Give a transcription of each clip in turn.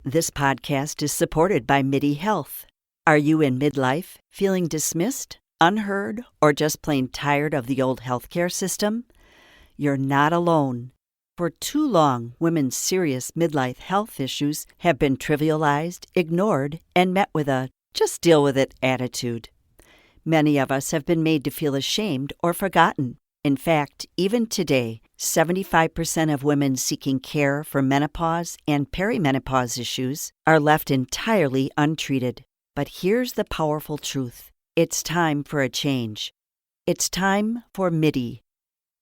This podcast is supported by MIDI Health. Are you in midlife, feeling dismissed, unheard, or just plain tired of the old healthcare system? You're not alone. For too long, women's serious midlife health issues have been trivialized, ignored, and met with a just deal with it attitude. Many of us have been made to feel ashamed or forgotten. In fact, even today, 75% of women seeking care for menopause and perimenopause issues are left entirely untreated. But here's the powerful truth. It's time for a change. It's time for MIDI.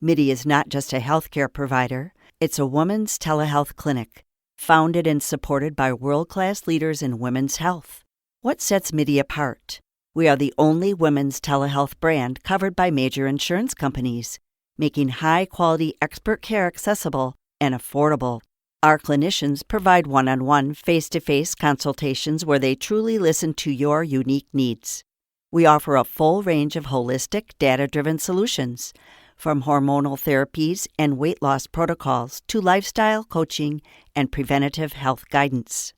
MIDI is not just a healthcare provider. It's a women's telehealth clinic, founded and supported by world-class leaders in women's health. What sets MIDI apart? We are the only women's telehealth brand covered by major insurance companies, making high-quality expert care accessible and affordable. Our clinicians provide one-on-one, face-to-face consultations where they truly listen to your unique needs. We offer a full range of holistic, data-driven solutions, from hormonal therapies and weight loss protocols to lifestyle coaching and preventative health guidance.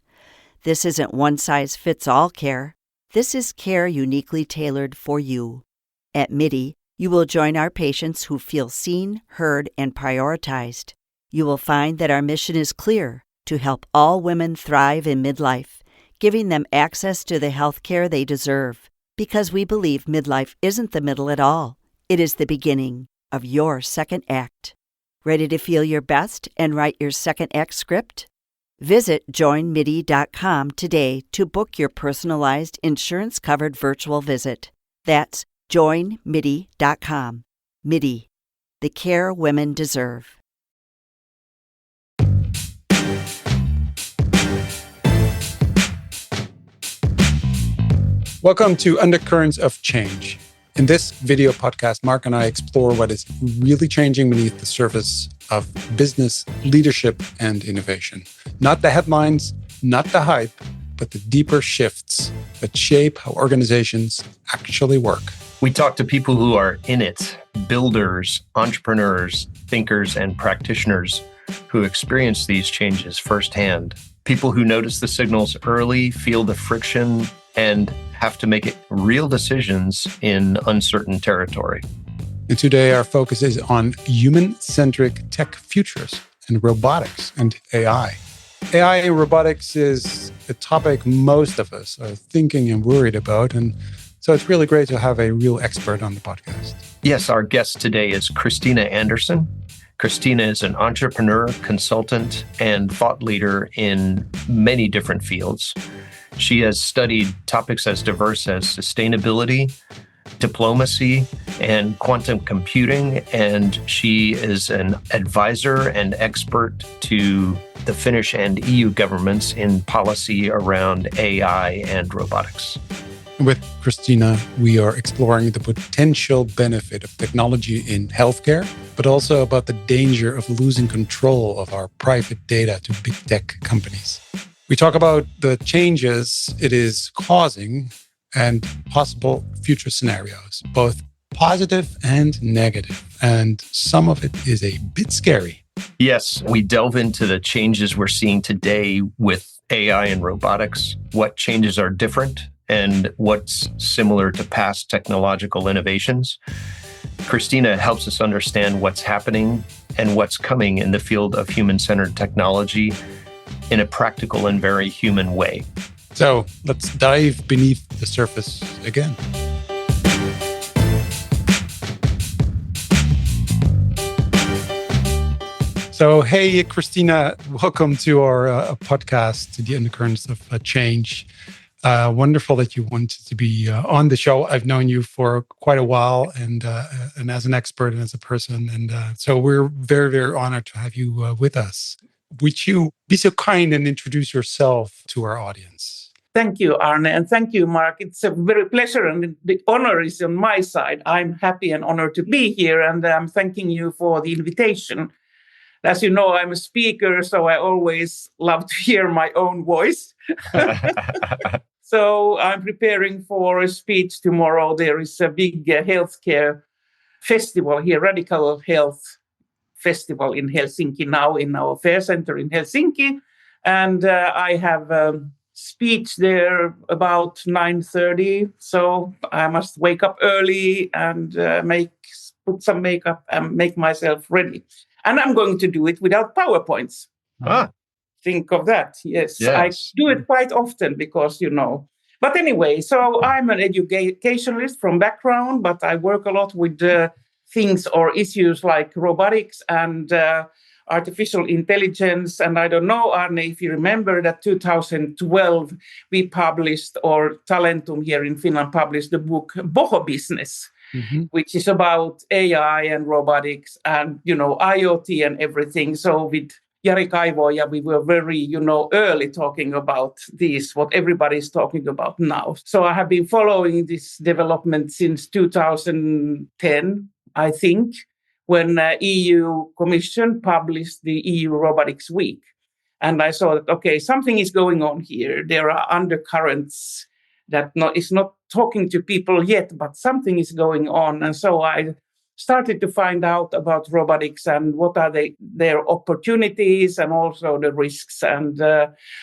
This isn't one-size-fits-all care. This is care uniquely tailored for you. At MIDI, you will join our patients who feel seen, heard, and prioritized. You will find that our mission is clear: to help all women thrive in midlife, giving them access to the health care they deserve. Because we believe midlife isn't the middle at all. It is the beginning of your second act. Ready to feel your best and write your second act script? Visit joinmidi.com today to book your personalized insurance-covered virtual visit. That's joinmidi.com. MIDI, the care women deserve. Welcome to Undercurrents of Change. In this video podcast, Mark and I explore what is really changing beneath the surface of business, leadership, and innovation. Not the headlines, not the hype, but the deeper shifts that shape how organizations actually work. We talk to people who are in it, builders, entrepreneurs, thinkers, and practitioners who experience these changes firsthand. People who notice the signals early, feel the friction, and have to make real decisions in uncertain territory. And today our focus is on human-centric tech futures and robotics and AI. AI and robotics is a topic most of us are thinking and worried about, and so it's really great to have a real expert on the podcast. Yes, our guest today is Cristina Andersson. Cristina is an entrepreneur, consultant, and thought leader in many different fields. She has studied topics as diverse as sustainability, diplomacy, and quantum computing, and she is an advisor and expert to the Finnish and EU governments in policy around AI and robotics. With Cristina, we are exploring the potential benefit of technology in healthcare, but also about the danger of losing control of our private data to big tech companies. We talk about the changes it is causing and possible future scenarios, both positive and negative. And some of it is a bit scary. Yes, we delve into the changes we're seeing today with AI and robotics, what changes are different, and what's similar to past technological innovations. Cristina helps us understand what's happening and what's coming in the field of human-centered technology in a practical and very human way. So let's dive beneath the surface again. So, hey, Cristina, welcome to our podcast, to the Undercurrents of Change. Wonderful that you wanted to be on the show. I've known you for quite a while, and as an expert and as a person, and so we're very, very honored to have you with us. Would you be so kind and introduce yourself to our audience? Thank you, Arne, and thank you, Mark. It's a very pleasure, and the honor is on my side. I'm happy and honored to be here, and I'm thanking you for the invitation. As you know, I'm a speaker, so I always love to hear my own voice. So I'm preparing for a speech tomorrow. There is a big healthcare festival here, Radical Health Festival in Helsinki now, in our fair center in Helsinki. And I have speech there about 9:30. So I must wake up early and put some makeup and make myself ready. And I'm going to do it without PowerPoints. Ah, Think of that. Yes, I yes. do it quite often because, But anyway, so I'm an educationalist from background, but I work a lot with things or issues like robotics and artificial intelligence. And I don't know, Arne, if you remember that 2012, we published, or Talentum here in Finland published the book Boho Business, which is about AI and robotics and, IoT and everything. So with Jari Kaivoja, we were very, early talking about this, what everybody's talking about now. So I have been following this development since 2010, I think, when EU Commission published the EU Robotics Week. And I saw that, okay, something is going on here. There are undercurrents that is not talking to people yet, but something is going on. And so I started to find out about robotics and what are their opportunities and also the risks. And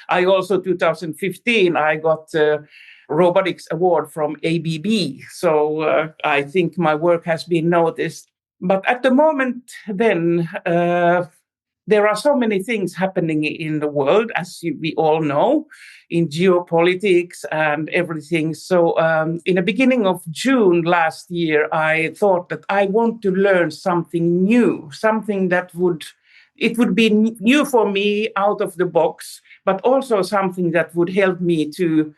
I also, 2015, I got a robotics award from ABB. So I think my work has been noticed. But at the moment, then, there are so many things happening in the world, as we all know, in geopolitics and everything. So in the beginning of June last year, I thought that I want to learn something new, something that would be new for me, out of the box, but also something that would help me to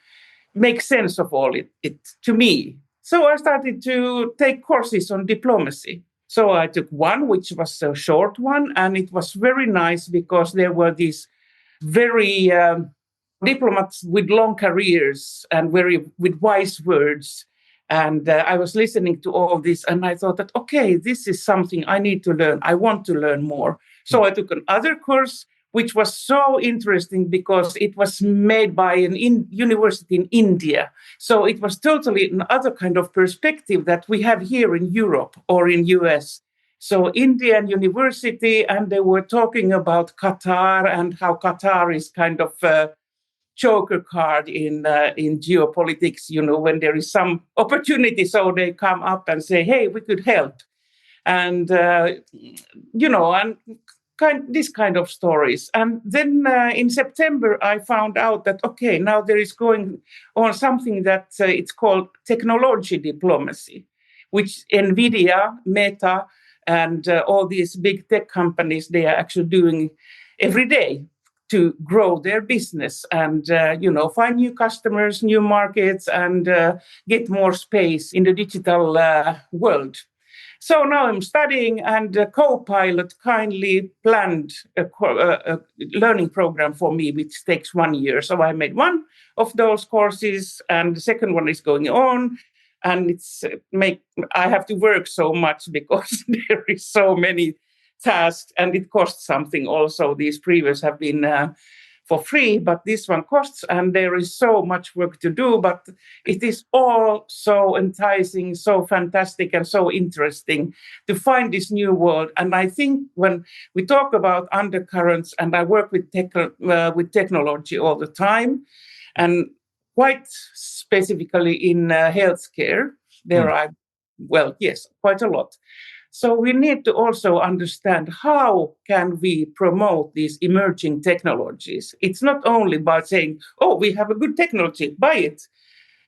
make sense of all it to me. So I started to take courses on diplomacy. So I took one, which was a short one, and it was very nice because there were these very diplomats with long careers and with wise words. And I was listening to all this, and I thought that, okay, this is something I need to learn. I want to learn more. So I took another course, which was so interesting because it was made by an university in India. So it was totally another kind of perspective that we have here in Europe or in US. So Indian university, and they were talking about Qatar and how Qatar is kind of a joker card in geopolitics, when there is some opportunity. So they come up and say, hey, we could help. And, and this kind of stories. And then in September, I found out that, okay, now there is going on something that it's called technology diplomacy, which NVIDIA, Meta, and all these big tech companies, they are actually doing every day to grow their business and, find new customers, new markets, and get more space in the digital world. So now I'm studying, and Copilot kindly planned a learning program for me, which takes 1 year. So I made one of those courses, and the second one is going on. And I have to work so much because there is so many tasks, and it costs something also. These previous have been for free, but this one costs, and there is so much work to do, but it is all so enticing, so fantastic, and so interesting to find this new world. And I think when we talk about undercurrents, and I work with technology all the time, and quite specifically in healthcare, quite a lot. So we need to also understand how can we promote these emerging technologies. It's not only about saying, oh, we have a good technology, buy it.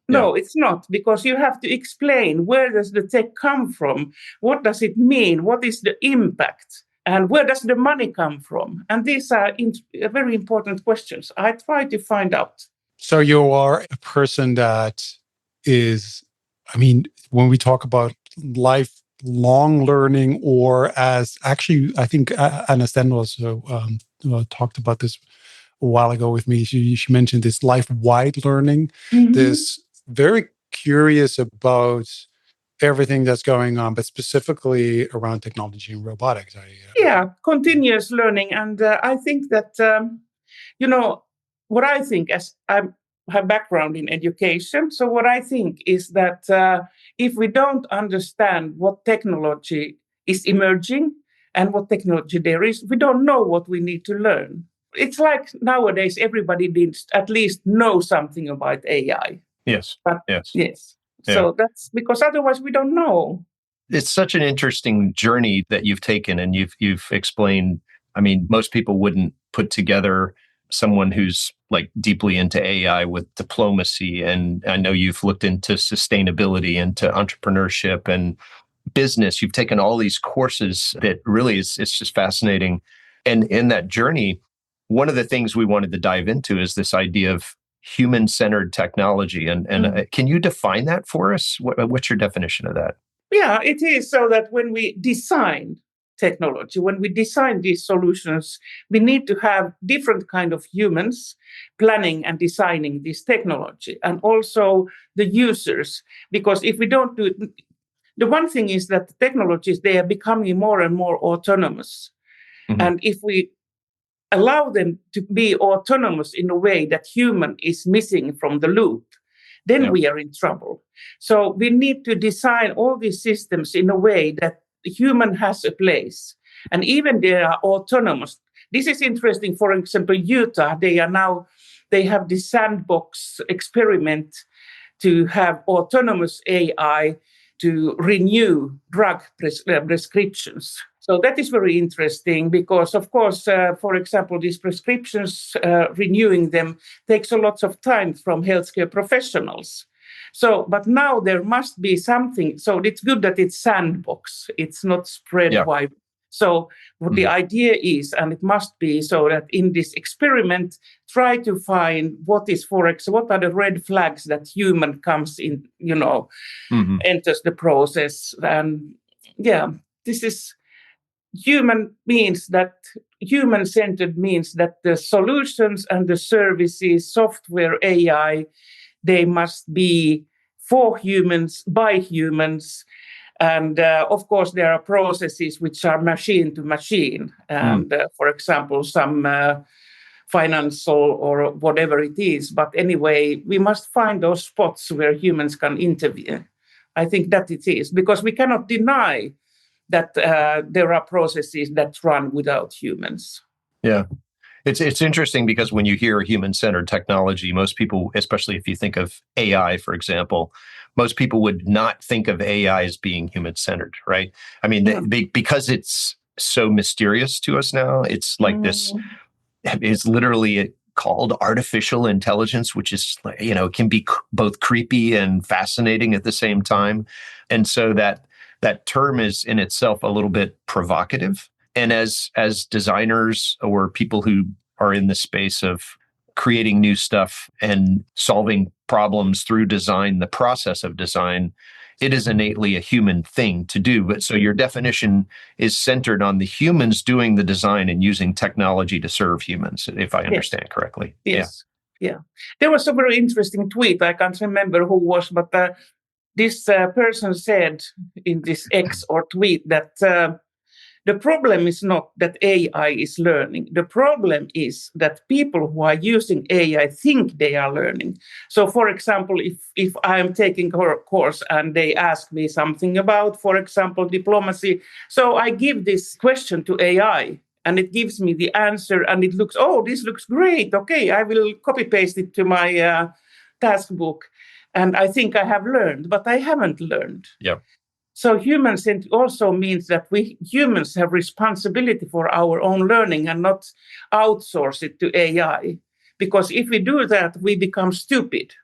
No, It's not, because you have to explain, where does the tech come from? What does it mean? What is the impact? And where does the money come from? And these are very important questions. I try to find out. So you are a person that is, when we talk about lifelong learning, or as actually, I think Anna Sten also talked about this a while ago with me. She mentioned this life-wide learning, this very curious about everything that's going on, but specifically around technology and robotics. Continuous learning. And I think that, what I think, as I have background in education, so what I think is that if we don't understand what technology is emerging and what technology there is, we don't know what we need to learn. it's like nowadays everybody needs at least know something about AI. Yes. But Yes. yes. Yeah. So that's because otherwise we don't know. It's such an interesting journey that you've taken, and you've explained. I mean, most people wouldn't put together someone who's like deeply into AI with diplomacy. And I know you've looked into sustainability, into entrepreneurship and business. You've taken all these courses that really it's just fascinating. And in that journey, one of the things we wanted to dive into is this idea of human-centered technology. And can you define that for us? What's your definition of that? Yeah, it is so that when we design technology, when we design these solutions, we need to have different kind of humans planning and designing this technology, and also the users. Because if we don't do it, the one thing is that the technologies, they are becoming more and more autonomous. Mhm. And if we allow them to be autonomous in a way that human is missing from the loop, then Yeah. we are in trouble. So we need to design all these systems in a way that the human has a place. And even they are autonomous. This is interesting. For example, Utah, they have this sandbox experiment to have autonomous AI to renew drug prescriptions. So that is very interesting because, of course, for example, these prescriptions, renewing them takes a lot of time from healthcare professionals. So, but now there must be something. So it's good that it's sandbox. It's not spread Yeah. wide. So what the idea is, and it must be so that in this experiment, try to find what are the red flags that human comes in, Mhm. enters the process. And yeah, this is human-centered means that the solutions and the services, software, AI, they must be for humans, by humans. And of course, there are processes which are machine to machine. And for example, some financial or whatever it is. But anyway, we must find those spots where humans can intervene. I think that it is, because we cannot deny that there are processes that run without humans. Yeah. It's interesting because when you hear human-centered technology, most people, especially if you think of AI, for example, most people would not think of AI as being human-centered, right? I mean, because it's so mysterious to us now, it's like this, it's literally called artificial intelligence, which is, can be both creepy and fascinating at the same time. And so that term is in itself a little bit provocative. And as designers or people who are in the space of creating new stuff and solving problems through design, the process of design, it is innately a human thing to do. But so your definition is centered on the humans doing the design and using technology to serve humans, if I understand correctly. Yes. Yeah. There was a very interesting tweet. I can't remember who was, but this person said in this X or tweet that the problem is not that AI is learning. The problem is that people who are using AI think they are learning. So, for example, if I am taking a course and they ask me something about, for example, diplomacy, so I give this question to AI and it gives me the answer and it looks, this looks great. Okay, I will copy paste it to my task book. And I think I have learned, but I haven't learned. Yeah. So human-centered also means that we humans have responsibility for our own learning and not outsource it to AI. Because if we do that, we become stupid.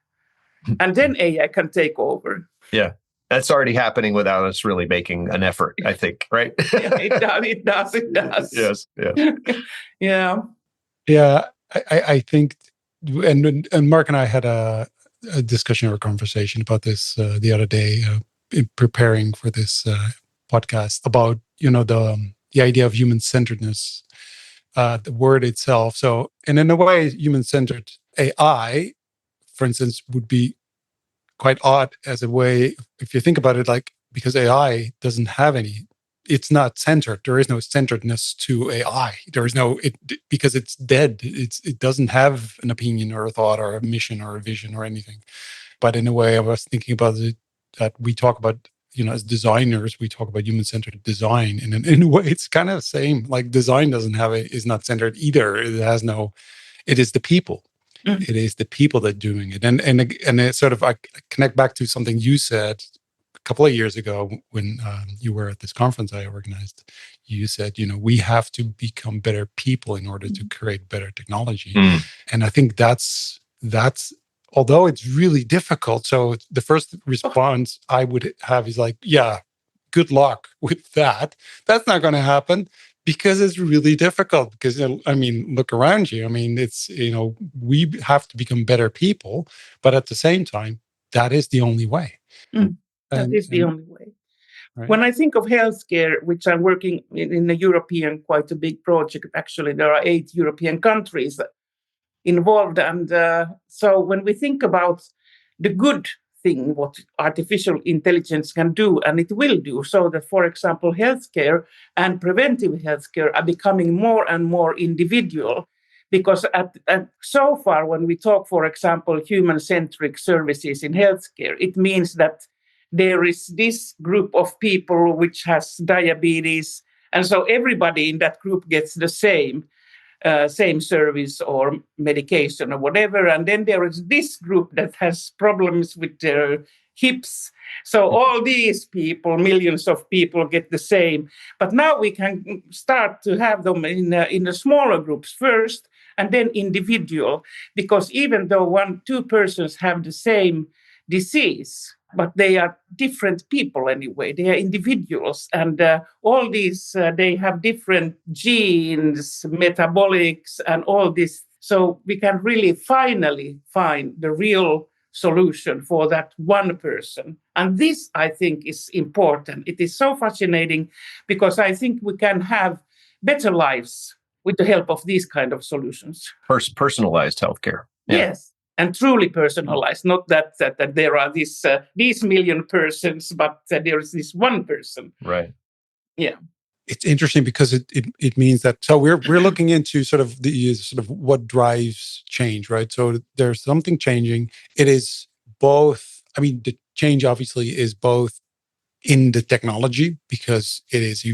And then AI can take over. Yeah. That's already happening without us really making an effort, I think, right? Yeah, it does. Yes. Yeah. Yeah, I think, and Mark and I had a discussion or a conversation about this the other day in preparing for this podcast about the idea of human centeredness, the word itself. So, and in a way, human centered AI, for instance, would be quite odd as a way, if you think about it, like, because AI doesn't have any, it's not centered. There is no centeredness to AI. There is no, because it's dead. It doesn't have an opinion or a thought or a mission or a vision or anything. But in a way, I was thinking about it, that we talk about as designers, we talk about human-centered design, and in a way, it's kind of the same. Like design is not centered either. It is the people. Mm. It is the people that are doing it. And it sort of, I connect back to something you said a couple of years ago when you were at this conference I organized. You said, we have to become better people in order to create better technology. And I think that's although it's really difficult. So the first response I would have is like, yeah, good luck with that. That's not going to happen. Because it's really difficult. Because look around you. It's we have to become better people, but at the same time, that is the only way. That is the only way. Right? When I think of healthcare, which I'm working in a European, quite a big project. Actually, there are 8 European countries involved, and so when we think about the good thing, what artificial intelligence can do, and it will do, so that, for example, healthcare and preventive healthcare are becoming more and more individual. Because so far, when we talk, for example, human-centric services in healthcare, it means that there is this group of people which has diabetes, and so everybody in that group gets the same service or medication or whatever. And then there is this group that has problems with their hips. So all these people, millions of people, get the same. But now we can start to have them in the smaller groups first, and then individual. Because even though 2 persons have the same disease, but they are different people anyway. They are individuals, and all these, they have different genes, metabolics, and all this. So we can really finally find the real solution for that one person. And this, I think, is important. It is so fascinating because I think we can have better lives with the help of these kind of solutions. Personalized healthcare. Yeah. Yes. And truly personalized, not that there are these million persons, but there is this one person. Right. Yeah. It's interesting because it means that, so we're looking into sort of what drives change, right? So there's something changing. It is both, the change obviously is both in the technology because it is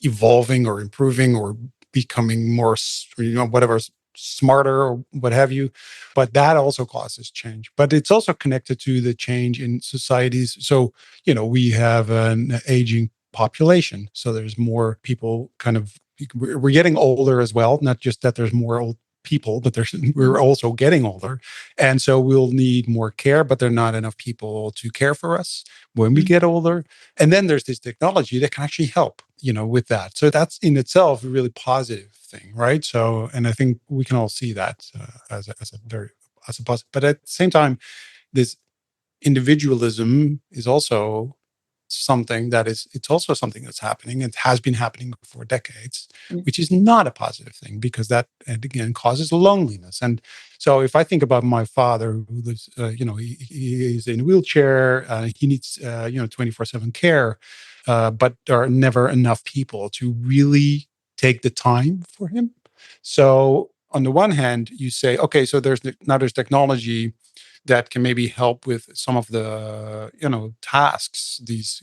evolving or improving or becoming more, whatever, smarter or what have you, but that also causes change. But it's also connected to the change in societies. So, we have an aging population. So there's more people we're getting older as well. Not just that there's more old people, but we're also getting older. And so we'll need more care, but there are not enough people to care for us when we get older. And then there's this technology that can actually help, with that. So that's in itself a really positive thing, right? So, and I think we can all see that as a positive. But at the same time, this individualism is also something that's happening. It has been happening for decades, which is not a positive thing because that, and again, causes loneliness. And so if I think about my father who lives, he is in a wheelchair, he needs, 24/7 care, but there are never enough people to really take the time for him. So on the one hand, you say, okay, so there's technology that can maybe help with some of the tasks these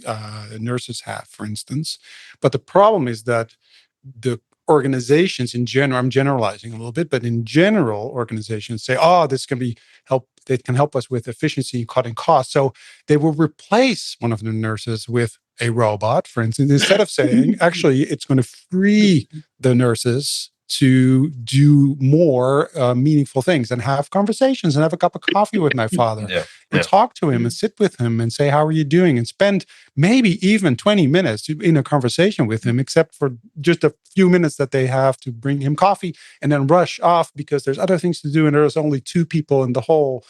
nurses have, for instance. But the problem is that the organizations in general, I'm generalizing a little bit, but in general, organizations say, oh, this can be help. It can help us with efficiency and cutting costs. So they will replace one of the nurses with a robot, for instance, instead of saying, actually, it's going to free the nurses to do more meaningful things and have conversations and have a cup of coffee with my father and talk to him and sit with him and say, how are you doing? And spend maybe even 20 minutes in a conversation with him, except for just a few minutes that they have to bring him coffee and then rush off because there's other things to do and there's only 2 people on the whole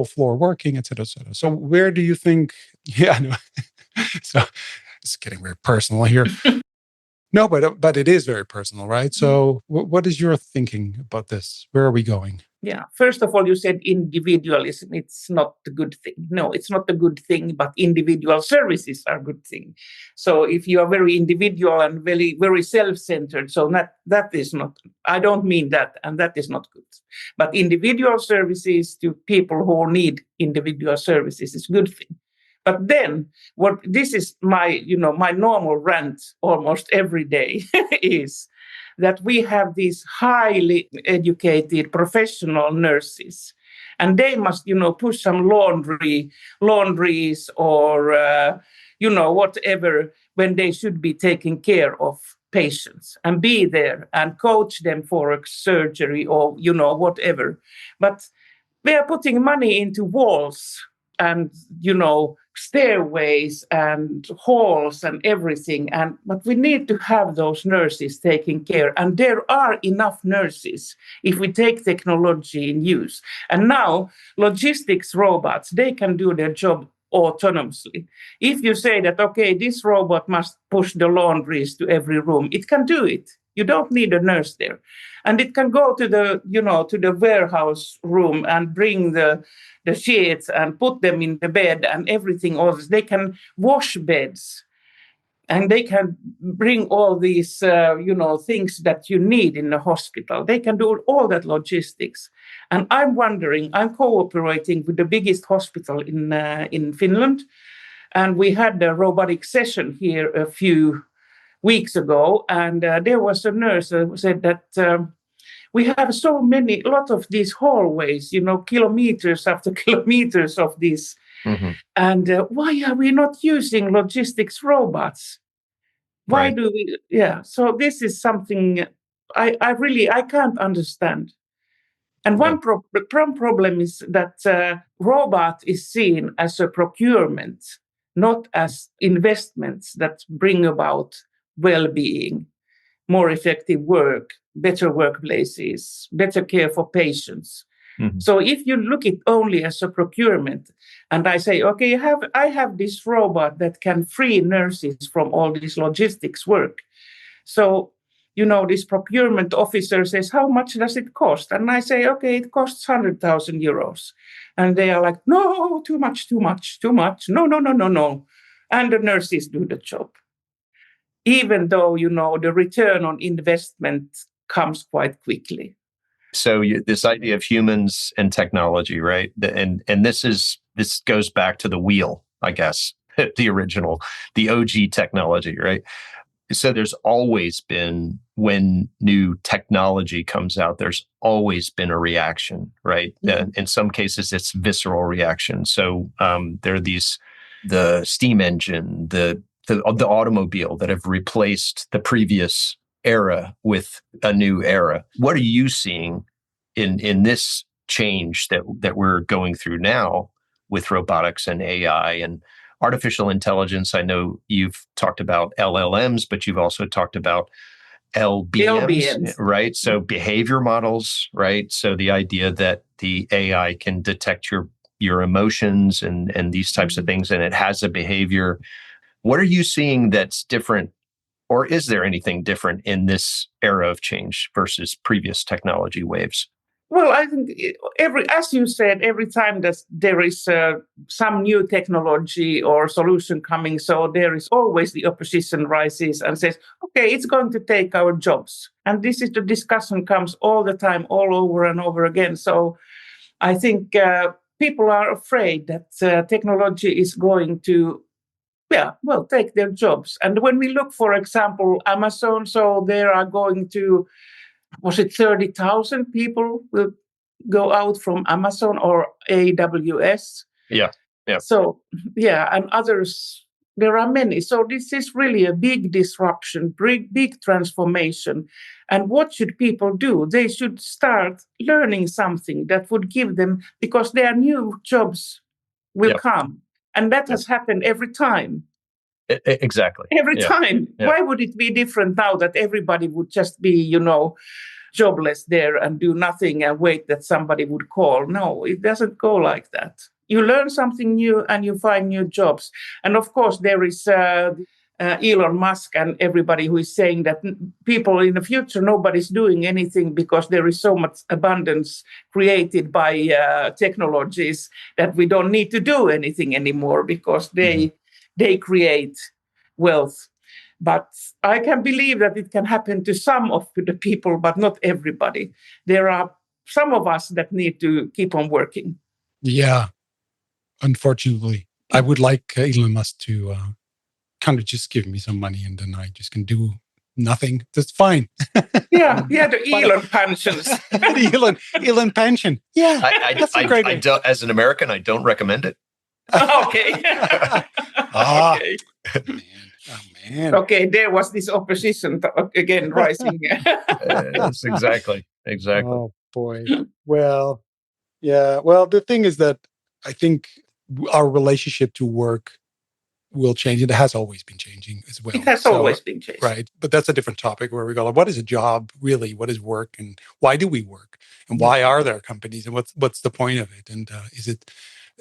floor working, et cetera, et cetera. So where do you think, so it's getting very personal here. No, but it is very personal, right? So what is your thinking about this? Where are we going? Yeah. First of all, you said individualism. It's not a good thing. No, it's not a good thing, but individual services are a good thing. So if you are very individual and very, very self-centered, so that is not, I don't mean that, and that is not good. But individual services to people who need individual services is a good thing. But then what this is my normal rant almost every day is that we have these highly educated professional nurses, and they must push some laundries or whatever when they should be taking care of patients and be there and coach them for a surgery or whatever. But we are putting money into walls and stairways and halls and everything, but we need to have those nurses taking care, and there are enough nurses if we take technology in use. And now logistics robots, they can do their job autonomously. If you say that, okay, this robot must push the laundries to every room, it can do it. You don't need a nurse there. And it can go to the warehouse room and bring the sheets and put them in the bed and everything else. They can wash beds, and they can bring all these things that you need in the hospital. They can do all that logistics. And I'm cooperating with the biggest hospital in Finland, and we had a robotic session here a few weeks ago, and there was a nurse who said that we have a lot of these hallways, kilometers after kilometers of this. Mm-hmm. And why are we not using logistics robots? Why Right. do we? Yeah. So this is something I can't understand. And one problem is that robot is seen as a procurement, not as investments that bring about well-being, more effective work, better workplaces, better care for patients. Mm-hmm. So if you look at only as a procurement, and I say, okay, I have this robot that can free nurses from all this logistics work. So, this procurement officer says, how much does it cost? And I say, okay, it costs 100,000 euros. And they are like, no, too much. No. And the nurses do the job. Even though, the return on investment comes quite quickly. So this idea of humans and technology, right? And this goes back to the wheel, I guess, the original, the OG technology, right? So there's always been, when new technology comes out, there's always been a reaction, right? Mm-hmm. In some cases, it's visceral reaction. So there are the steam engine, the automobile that have replaced the previous era with a new era. What are you seeing in this change that we're going through now with robotics and AI and artificial intelligence? I know you've talked about LLMs, but you've also talked about LBMs, right? So behavior models, right? So the idea that the AI can detect your emotions and these types of things, and it has a behavior. What are you seeing that's different, or is there anything different in this era of change versus previous technology waves? Well, I think as you said, every time that there is some new technology or solution coming, so there is always the opposition rises and says, okay, it's going to take our jobs. And this is the discussion comes all the time, all over and over again. So I think people are afraid that technology is going to take their jobs. And when we look, for example, Amazon, so there are going to, was it 30,000 people will go out from Amazon or AWS? Yeah. So, and others, there are many. So this is really a big disruption, big transformation. And what should people do? They should start learning something that would give them, because their new jobs will come. And that has happened every time. Exactly. Every time. Yeah. Why would it be different now that everybody would just be, jobless there and do nothing and wait that somebody would call? No, it doesn't go like that. You learn something new and you find new jobs. And of course, there is Elon Musk and everybody who is saying that people in the future, nobody's doing anything because there is so much abundance created by technologies that we don't need to do anything anymore because they create wealth. But I can believe that it can happen to some of the people, but not everybody. There are some of us that need to keep on working. Yeah, unfortunately. I would like Elon Musk to kind of just give me some money and then I just can do nothing. That's fine. Yeah, the Elon pensions. The Elon pension. Yeah, that's a great idea. As an American, I don't recommend it. Okay. Okay. Oh, man. Okay, there was this opposition again rising. Yes, exactly. Oh, boy. Well, yeah. Well, the thing is that I think our relationship to work will change. It has always been changing as well. It has always been changing. Right. But that's a different topic where we go, what is a job really? What is work? And why do we work? And why are there companies? And what's the point of it? And is it...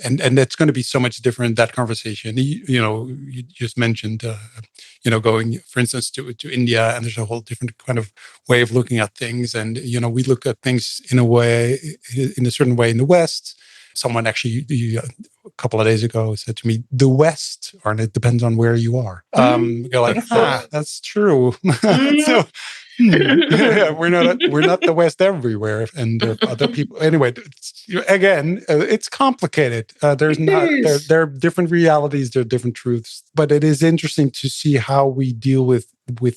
And that's going to be so much different, that conversation. You just mentioned, going, for instance, to India, and there's a whole different kind of way of looking at things. And, we look at things in a certain way in the West. Someone actually a couple of days ago said to me, the West, and it depends on where you are. You're like, that's true. So, we're not the West everywhere, and other people. Anyway, it's complicated. There are different realities, there are different truths, but it is interesting to see how we deal with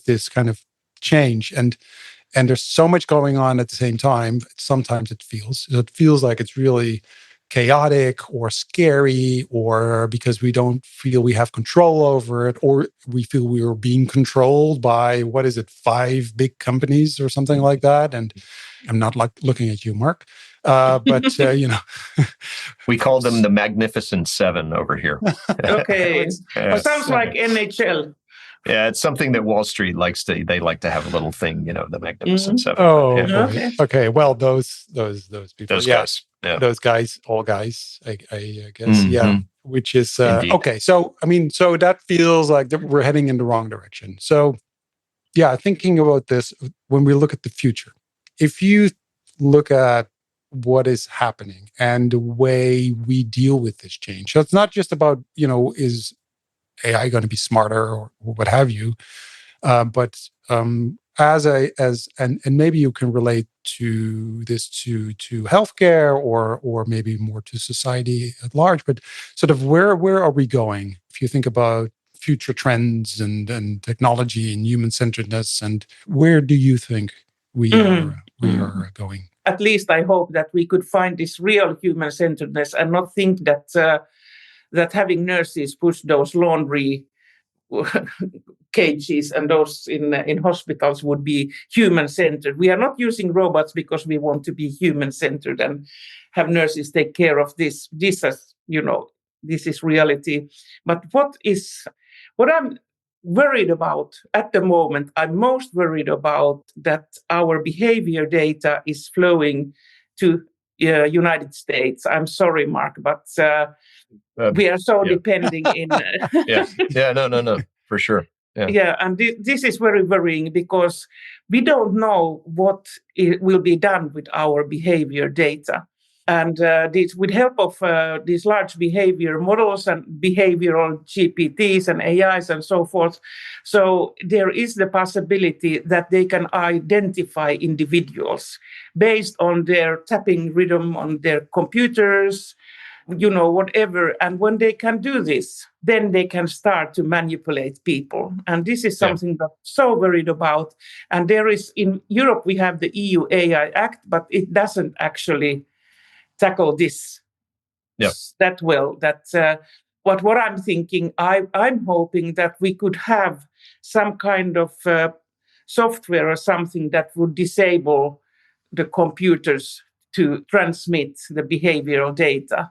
this kind of change. And there's so much going on at the same time. Sometimes it feels like it's really chaotic or scary, or because we don't feel we have control over it, or we feel we are being controlled by, 5 big companies or something like that. And I'm not looking at you, Mark, but we call them the Magnificent Seven over here. Okay, sounds like NHL. Yeah, it's something that Wall Street they like to have a little thing, the Magnificent Seven. Oh, yeah. Okay. Well, those people, those guys. Yeah. Those guys, all guys, I guess. Mm-hmm. Yeah. Which is, okay. So, so that feels like that we're heading in the wrong direction. So, yeah, thinking about this, when we look at the future, if you look at what is happening and the way we deal with this change, so it's not just about, is AI going to be smarter or what have you, but and maybe you can relate to this to healthcare or maybe more to society at large, but sort of where are we going if you think about future trends and technology and human-centeredness, and where do you think we are going? At least I hope that we could find this real human-centeredness and not think that that having nurses push those laundry cages and those in hospitals would be human-centered. We are not using robots because we want to be human-centered and have nurses take care of this. This is reality. But what I'm worried about at the moment, I'm most worried about that our behavior data is flowing to United States. I'm sorry, Mark, but we are so depending in... No, for sure. Yeah, and this is very worrying because we don't know what will be done with our behavior data. And this, with help of these large behavior models and behavioral GPTs and AIs and so forth, so there is the possibility that they can identify individuals based on their tapping rhythm on their computers, whatever. And when they can do this, then they can start to manipulate people. And this is something that I'm so worried about. And there is, in Europe, we have the EU AI Act, but it doesn't actually tackle this that well. What I'm thinking, I'm hoping that we could have some kind of software or something that would disable the computers to transmit the behavioral data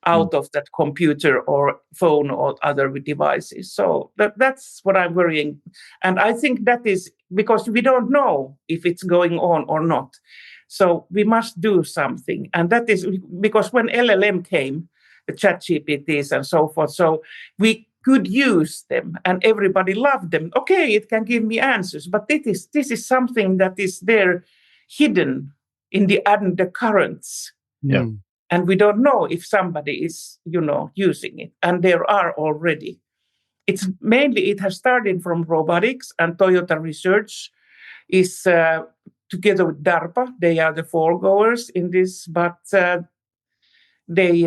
out of that computer or phone or other devices. So that's what I'm worrying. And I think that is because we don't know if it's going on or not. So we must do something. And that is because when LLM came, the ChatGPTs and so forth, so we could use them and everybody loved them. Okay, it can give me answers, but this is something that is there hidden in the undercurrents. Yeah. And we don't know if somebody is, using it. And there are already. It has started from robotics, and Toyota Research is together with DARPA. They are the foregoers in this, but they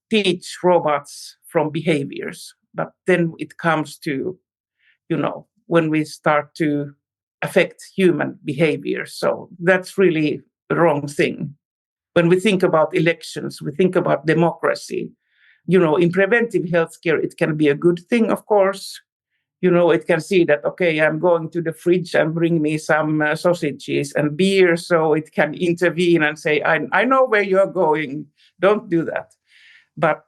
teach robots from behaviors. But then it comes to, when we start to affect human behavior. So that's really the wrong thing. When we think about elections, we think about democracy. In preventive healthcare, it can be a good thing, of course. It can see that, okay, I'm going to the fridge and bring me some sausages and beer, so it can intervene and say, I know where you're going. Don't do that. But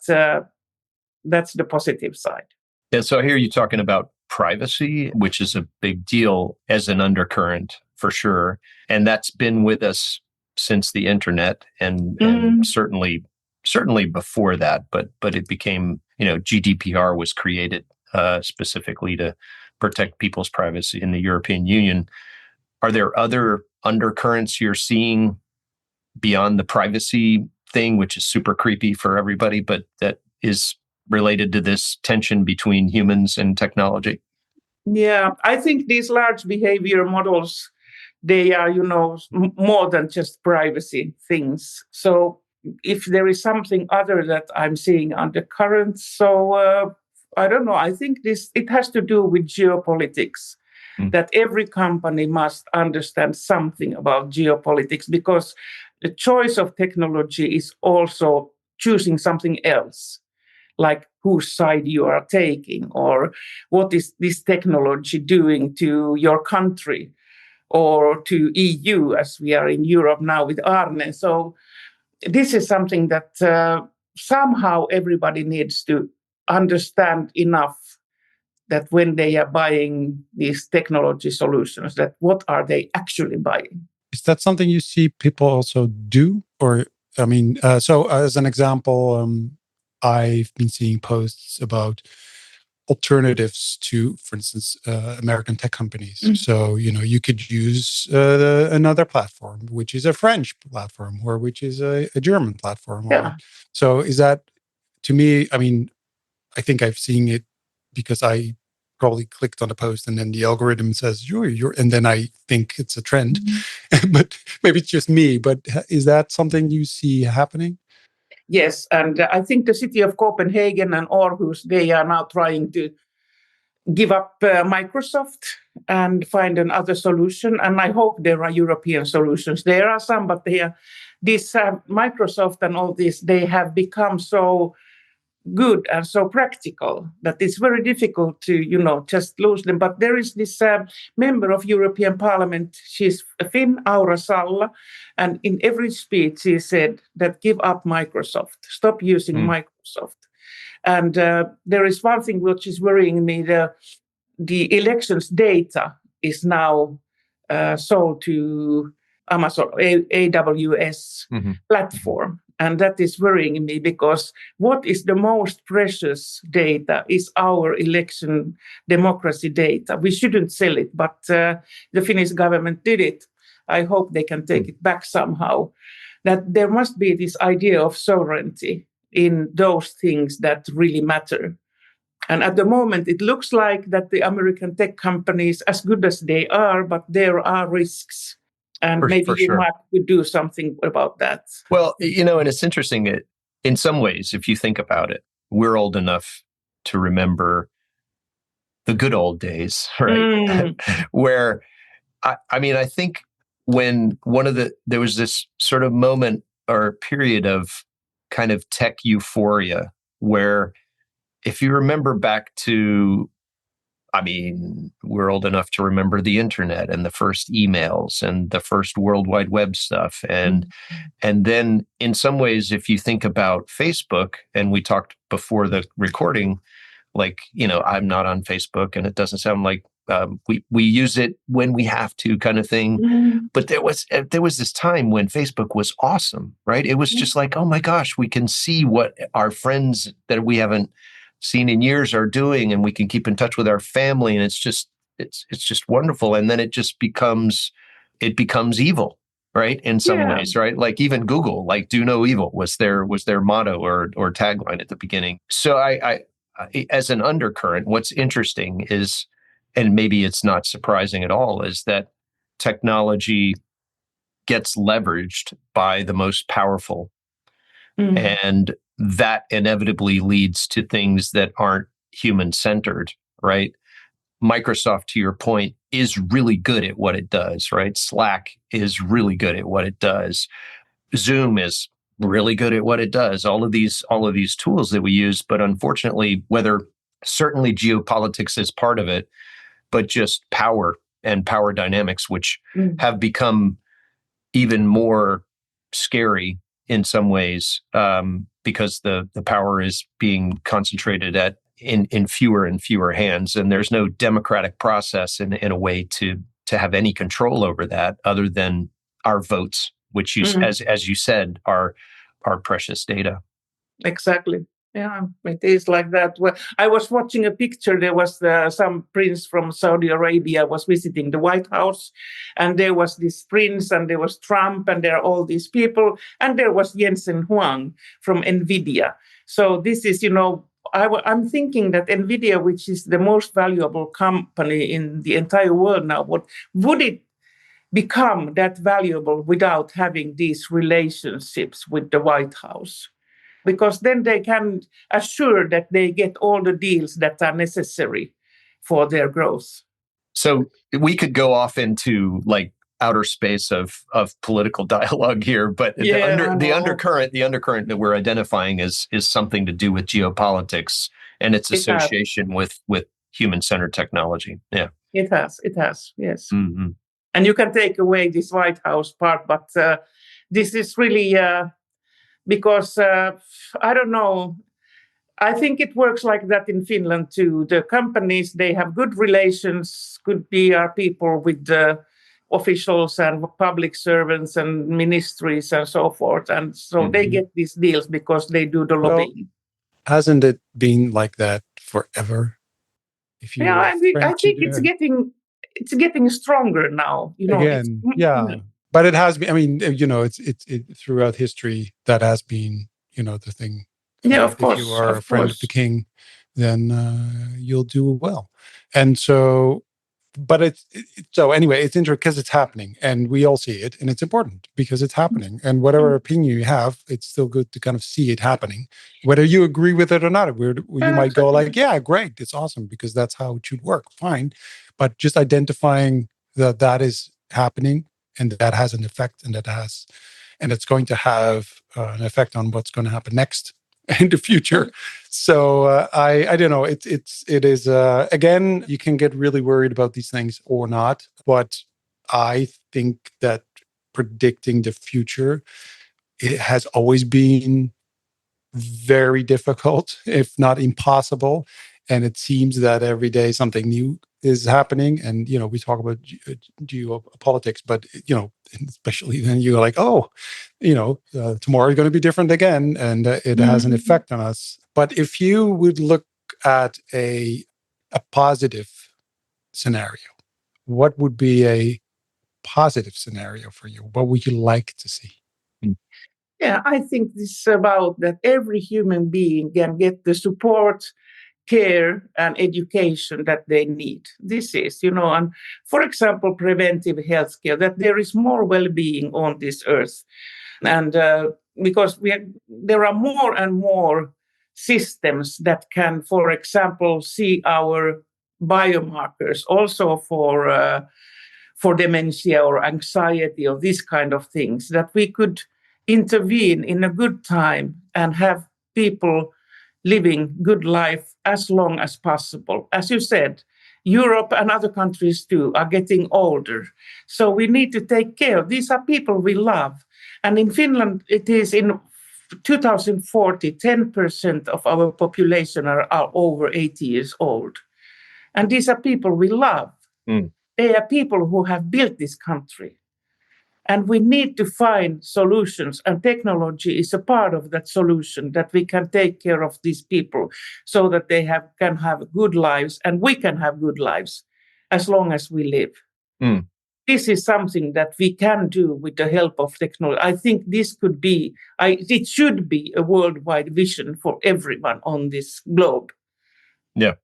that's the positive side. Yeah, so I hear you talking about privacy, which is a big deal as an undercurrent for sure. And that's been with us since the internet and certainly before that. But it became, GDPR was created specifically to protect people's privacy in the European Union. Are there other undercurrents you're seeing beyond the privacy thing, which is super creepy for everybody, but that is related to this tension between humans and technology? Yeah, I think these large behavior models, they are, more than just privacy things. So if there is something other that I'm seeing undercurrent, so I don't know. I think it has to do with geopolitics, that every company must understand something about geopolitics, because the choice of technology is also choosing something else, like whose side you are taking, or what is this technology doing to your country or to EU, as we are in Europe now with Arne. So this is something that somehow everybody needs to understand enough, that when they are buying these technology solutions, that what are they actually buying? Is that something you see people also do? Or, so as an example, I've been seeing posts about alternatives to, for instance, American tech companies. So, you could use another platform, which is a French platform, or which is a German platform. Yeah. So is that, to me, I think I've seen it because I probably clicked on a post and then the algorithm says, you're, and then I think it's a trend. But maybe it's just me, but is that something you see happening? Yes, and I think the city of Copenhagen and Aarhus, they are now trying to give up Microsoft and find another solution. And I hope there are European solutions. There are some, but Microsoft and all this, they have become so good and so practical that it's very difficult to, just lose them. But there is this member of European Parliament, she's Finn Aura Salla, and in every speech she said that give up Microsoft, stop using Microsoft. And there is one thing which is worrying me, the elections data is now sold to Amazon, AWS platform. And that is worrying me, because what is the most precious data is our election democracy data. We shouldn't sell it, but the Finnish government did it. I hope they can take it back somehow. That there must be this idea of sovereignty in those things that really matter. And at the moment, it looks like that the American tech companies, as good as they are, but there are risks. And maybe you might do something about that. Well, and it's interesting. In some ways, if you think about it, we're old enough to remember the good old days, right? Where, I think when there was this sort of moment or period of kind of tech euphoria, where if you remember back to, we're old enough to remember the internet and the first emails and the first World Wide Web stuff. And then in some ways, if you think about Facebook, and we talked before the recording, I'm not on Facebook, and it doesn't sound like we use it when we have to, kind of thing. But there was this time when Facebook was awesome, right? It was just like, oh my gosh, we can see what our friends that we haven't seen in years are doing, and we can keep in touch with our family, and it's just wonderful. And then it just becomes evil, right? In some ways, right? Like even Google, like do no evil was their motto or tagline at the beginning. So I as an undercurrent, what's interesting is, and maybe it's not surprising at all, is that technology gets leveraged by the most powerful And that inevitably leads to things that aren't human-centered, right? Microsoft, to your point, is really good at what it does, right? Slack is really good at what it does. Zoom is really good at what it does. All of these tools that we use, but unfortunately, whether certainly geopolitics is part of it, but just power and power dynamics, which have become even more scary in some ways, because the power is being concentrated in fewer and fewer hands, and there's no democratic process in a way to have any control over that other than our votes, which as you said, are precious data. Exactly. Yeah, it is like that. Well, I was watching a picture. There was some prince from Saudi Arabia was visiting the White House, and there was this prince, and there was Trump, and there are all these people, and there was Jensen Huang from NVIDIA. So this is, I'm thinking that NVIDIA, which is the most valuable company in the entire world now, would it become that valuable without having these relationships with the White House? Because then they can assure that they get all the deals that are necessary for their growth. So we could go off into like outer space of political dialogue here, but the undercurrent that we're identifying is something to do with geopolitics and its association with human-centered technology. Yeah, it has, yes. And you can take away this White House part, but this is really. Because I don't know, I think it works like that in Finland too. The companies, they have good relations, good PR people with the officials and public servants and ministries and so forth. And so they get these deals because they do the lobbying. Well, hasn't it been like that forever? I think it's getting stronger now. Again, but it has been. I mean, it's throughout history that has been, the thing. Yeah, of course. If you are a friend of the king, then you'll do well. And so, but so anyway, it's interesting because it's happening, and we all see it, and it's important because it's happening. And whatever opinion you have, it's still good to kind of see it happening, whether you agree with it or not. You might go like, "Yeah, great, it's awesome," because that's how it should work. Fine, but just identifying that is happening. And that has an effect, and it's going to have an effect on what's going to happen next in the future. So I don't know. It is again, you can get really worried about these things or not, but I think that predicting the future, it has always been very difficult, if not impossible. And it seems that every day something new is happening. And, we talk about geopolitics, but, especially then you're like, tomorrow is going to be different again. And it has an effect on us. But if you would look at a positive scenario, what would be a positive scenario for you? What would you like to see? Yeah, I think this is about that every human being can get the support, care, and education that they need. This is, and for example, preventive healthcare, that there is more well-being on this earth. And because there are more and more systems that can, for example, see our biomarkers, also for dementia or anxiety or these kind of things, that we could intervene in a good time and have people living good life as long as possible. As you said, Europe and other countries too are getting older. So we need to take care. These are people we love. And in Finland, it is in 2040, 10% of our population are over 80 years old. And these are people we love. They are people who have built this country. And we need to find solutions, and technology is a part of that solution, that we can take care of these people so that they can have good lives, and we can have good lives as long as we live. This is something that we can do with the help of technology. I think this it should be a worldwide vision for everyone on this globe. Yeah.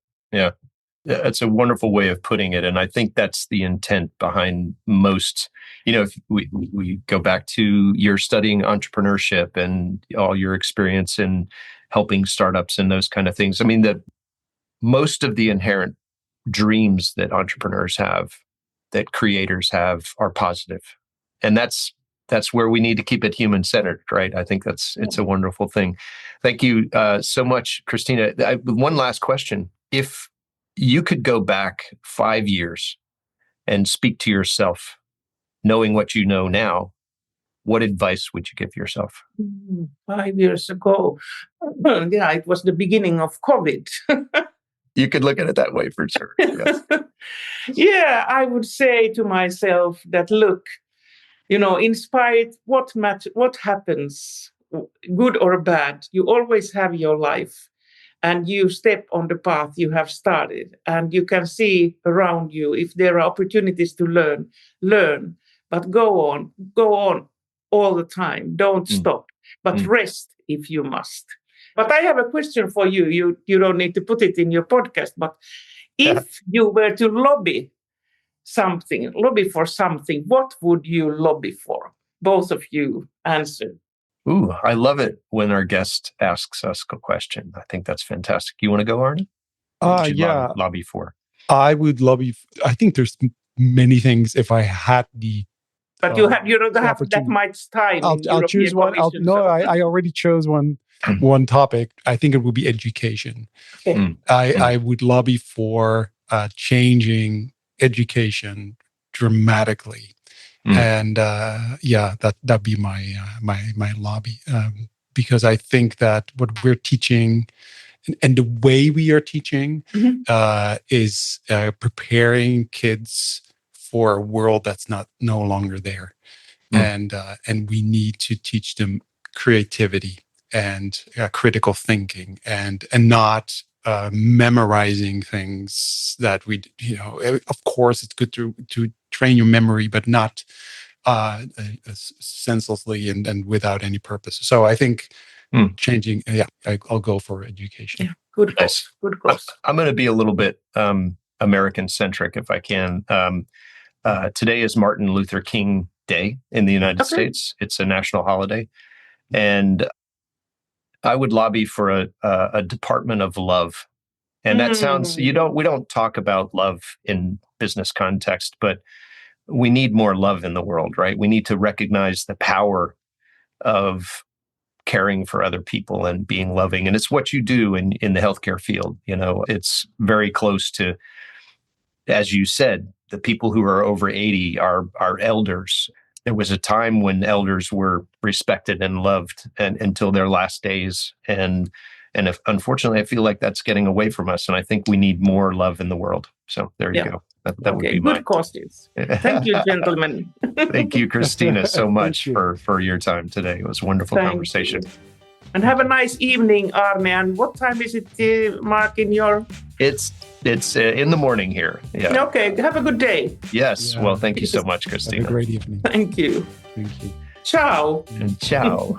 That's a wonderful way of putting it. And I think that's the intent behind most, if we go back to your studying entrepreneurship and all your experience in helping startups and those kind of things. I mean, most of the inherent dreams that entrepreneurs have, that creators have, are positive. And that's where we need to keep it human-centered, right? I think it's a wonderful thing. Thank you so much, Cristina. One last question. If you could go back 5 years and speak to yourself, knowing what you know now, what advice would you give yourself? 5 years ago, yeah, it was the beginning of COVID. You could look at it that way for sure. Yes. Yeah, I would say to myself that, look, in spite what happens, good or bad, you always have your life. And you step on the path you have started, and you can see around you if there are opportunities to learn, but go on all the time. Don't stop, but rest if you must. But I have a question for you. You don't need to put it in your podcast, but if you were to lobby for something, what would you lobby for? Both of you answer. Ooh, I love it when our guest asks us a question. I think that's fantastic. You want to go, Arne? What would you lobby for? I would lobby. I think there's many things if I had the. But you don't have that much time. I'll choose one. I already chose one topic. I think it would be education. Okay. I would lobby for changing education dramatically. And that'd be my lobby, because I think that what we're teaching and the way we are teaching is preparing kids for a world that's no longer there, and we need to teach them creativity and critical thinking and not memorizing things that we, of course, it's good to train your memory, but not senselessly and without any purpose. So I think changing, I'll go for education. Yeah, good cause. Good cause. I'm going to be a little bit American-centric if I can. Today is Martin Luther King Day in the United States. It's a national holiday. And I would lobby for a department of love. And that sounds, we don't talk about love in business context, but we need more love in the world, right? We need to recognize the power of caring for other people and being loving. And it's what you do in the healthcare field. It's very close to, as you said, the people who are over 80 are elders. There was a time when elders were respected and loved until their last days. And unfortunately, I feel like that's getting away from us. And I think we need more love in the world. So there you go. That would be good causes. Thank you, gentlemen. Thank you, Cristina, so much for your time today. It was a wonderful conversation. You. And have a nice evening, Arne. And what time is it, Mark, in your... It's in the morning here. Yeah. Okay. Have a good day. Yes. Yeah. Well, thank you so much, Cristina. Have a great evening. Thank you. Thank you. Ciao. And ciao.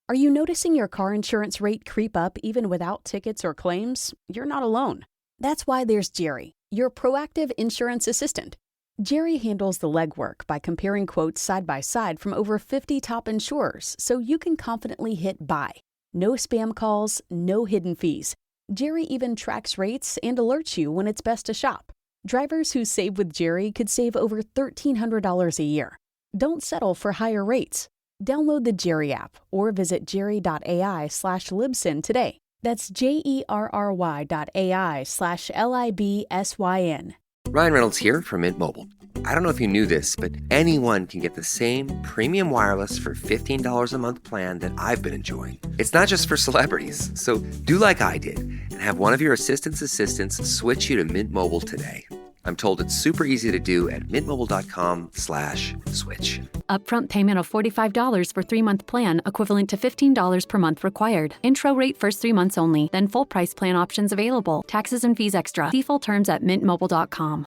Are you noticing your car insurance rate creep up even without tickets or claims? You're not alone. That's why there's Jerry, your proactive insurance assistant. Jerry handles the legwork by comparing quotes side by side from over 50 top insurers so you can confidently hit buy. No spam calls, no hidden fees. Jerry even tracks rates and alerts you when it's best to shop. Drivers who save with Jerry could save over $1,300 a year. Don't settle for higher rates. Download the Jerry app or visit jerry.ai/libsyn today. That's jerry.ai/libsyn. Ryan Reynolds here from Mint Mobile. I don't know if you knew this, but anyone can get the same premium wireless for $15 a month plan that I've been enjoying. It's not just for celebrities. So do like I did and have one of your assistants switch you to Mint Mobile today. I'm told it's super easy to do at mintmobile.com/switch. Upfront payment of $45 for 3-month plan, equivalent to $15 per month required. Intro rate first 3 months only, then full price plan options available. Taxes and fees extra. See full terms at mintmobile.com.